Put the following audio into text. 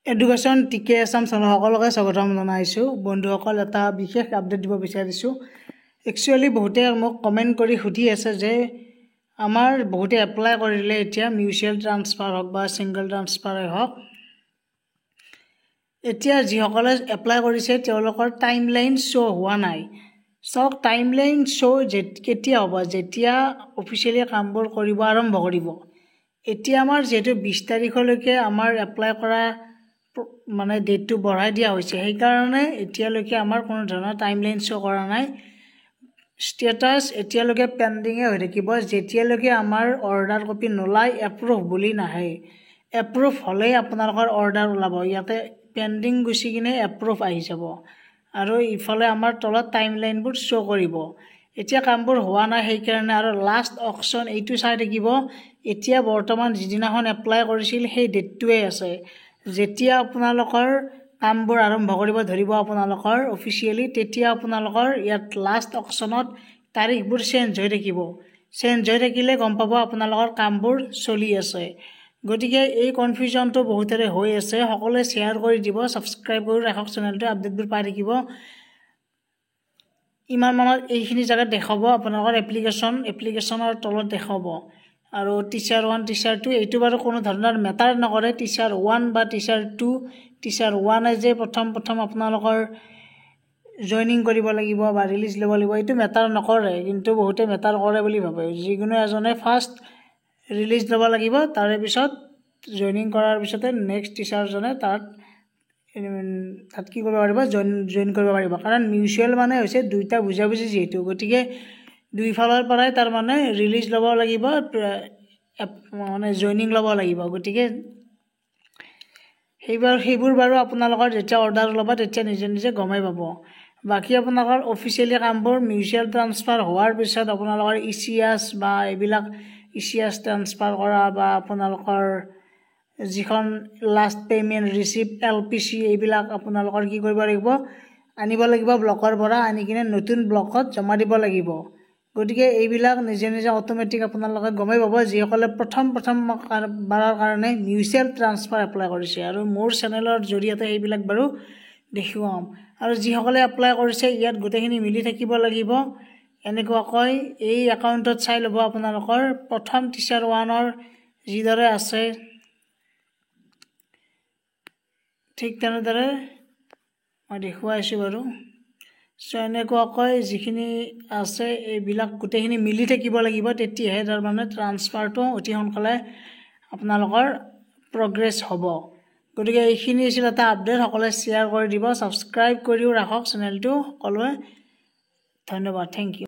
Education টিকে Assam channel সকলোকে স্বাগতম জনাইছোঁ। বন্ধুসকল, এটা বিশেষ আপডেট দিব বিচাৰিছোঁ। একচুৱেলি বহুতে মোক কমেণ্ট কৰি সুধি আছে যে আমাৰ বহুতে এপ্লাই কৰিলে এতিয়া মিউচুৱেল ট্ৰান্সফাৰ হওক বা ছিংগল ট্ৰান্সফাৰে হওক, এতিয়া যিসকলে এপ্লাই কৰিছে তেওঁলোকৰ টাইমলাইন শ্ব' হোৱা নাই। চাওক, টাইমলাইন শ্ব' কেতিয়া হ'ব? যেতিয়া অফিচিয়েলি কামবোৰ কৰিব আৰম্ভ কৰিব। এতিয়া আমাৰ যিহেতু 20 তাৰিখলৈকে আমাৰ এপ্লাই কৰা মানে ডেটটো বঢ়াই দিয়া হৈছে, সেইকাৰণে এতিয়ালৈকে আমাৰ কোনো ধৰণৰ টাইমলাইন শ্ব' কৰা নাই। ষ্টেটাছ এতিয়ালৈকে পেণ্ডিঙে হৈ থাকিব যেতিয়ালৈকে আমাৰ অৰ্ডাৰ কপি নোলায়, এপ্ৰুভ বুলি নাহে। এপ্ৰুভ হ'লেই আপোনালোকৰ অৰ্ডাৰ ওলাব। ইয়াতে পেণ্ডিং গুচি কিনে এপ্ৰুভ আহি যাব আৰু ইফালে আমাৰ তলত টাইমলাইনবোৰ শ্ব' কৰিব। এতিয়া কামবোৰ হোৱা নাই, সেইকাৰণে আৰু লাষ্ট অকশ্যন এইটো চাই থাকিব। এতিয়া বৰ্তমান যিদিনাখন এপ্লাই কৰিছিল সেই ডেটটোৱে আছে। যেতিয়া আপোনালোকৰ কামবোৰ আৰম্ভ কৰিব ধৰিব আপোনালোকৰ অফিচিয়েলি, তেতিয়া আপোনালোকৰ ইয়াত লাষ্ট অকশ্যনত তাৰিখবোৰ চেঞ্জ হৈ থাকিব। চেঞ্জ হৈ থাকিলে গম পাব আপোনালোকৰ কামবোৰ চলি আছে। গতিকে এই কনফিউজনটো বহুতৰে হৈ আছে। সকলোৱে শ্বেয়াৰ কৰি দিব, ছাবস্ক্ৰাইব কৰি ৰাখক চেনেলটো, আপডেটবোৰ পাই থাকিব। ইমান মানত এইখিনি জেগাত দেখাব আপোনালোকৰ এপ্লিকেশ্যনৰ তলত দেখাব আৰু টিচাৰ 1 টিচাৰ 2 এইটো বাৰু কোনো ধৰণৰ মেটাৰ নকৰে। টিচাৰ 1 বা টিচাৰ 2, টিচাৰ 1 যে প্ৰথম আপোনালোকৰ জইনিং কৰিব লাগিব বা ৰিলিজ ল'ব লাগিব, এইটো মেটাৰ নকৰে, কিন্তু বহুতে মেটাৰ কৰে বুলি ভাবে। যিকোনো এজনে ফাৰ্ষ্ট ৰিলিজ ল'ব লাগিব, তাৰে পিছত জইনিং কৰাৰ পিছতে নেক্সট টিচাৰজনে তাত কি কৰিব পাৰিব, জইন কৰিব পাৰিব। কাৰণ মিউচুৱেল মানে হৈছে দুইটা বুজাবুজি যিহেতু, গতিকে দুইফালৰ পৰাই তাৰমানে ৰিলিজ ল'ব লাগিব, মানে জইনিং ল'ব লাগিব। গতিকে সেইবোৰ বাৰু আপোনালোকৰ যেতিয়া অৰ্ডাৰ ল'ব তেতিয়া নিজে নিজে গমেই পাব। বাকী আপোনালোকৰ অফিচিয়েলি কামবোৰ মিউচুৱেল ট্ৰান্সফাৰ হোৱাৰ পিছত আপোনালোকৰ ECS বা এইবিলাক ECS ট্ৰান্সফাৰ কৰা বা আপোনালোকৰ যিখন লাষ্ট পে'মেণ্ট ৰিচিপ্ট LPC এইবিলাক আপোনালোকৰ কি কৰিব লাগিব, আনিব লাগিব ব্লকৰ পৰা, আনি কিনে নতুন ব্লকত জমা দিব লাগিব। গতিকে এইবিলাক নিজে নিজে অট'মেটিক আপোনালোকে গমেই পাব যিসকলে প্ৰথম বাৰৰ কাৰণে মিউচুৱেল ট্ৰান্সফাৰ এপ্লাই কৰিছে। আৰু মোৰ চেনেলৰ জৰিয়তে এইবিলাক বাৰু দেখুৱাম। আৰু যিসকলে এপ্লাই কৰিছে ইয়াত গোটেইখিনি মিলি থাকিব লাগিব। এনেকুৱাকৈ এই একাউণ্টত চাই ল'ব আপোনালোকৰ প্ৰথম টিচাৰ 1ৰ যিদৰে আছে ঠিক তেনেদৰে মই দেখুৱাইছোঁ বাৰু। চ' এনেকুৱাকৈ যিখিনি আছে এইবিলাক গোটেইখিনি মিলি থাকিব লাগিব, তেতিয়াহে তাৰমানে ট্ৰান্সফাৰটো অতি সোনকালে আপোনালোকৰ প্ৰগ্ৰেছ হ'ব। গতিকে এইখিনি আছিল এটা আপডেট। সকলোৱে শ্বেয়াৰ কৰি দিব, ছাবস্ক্ৰাইব কৰিও ৰাখক চেনেলটো সকলোৱে। ধন্যবাদ, থেংক ইউ।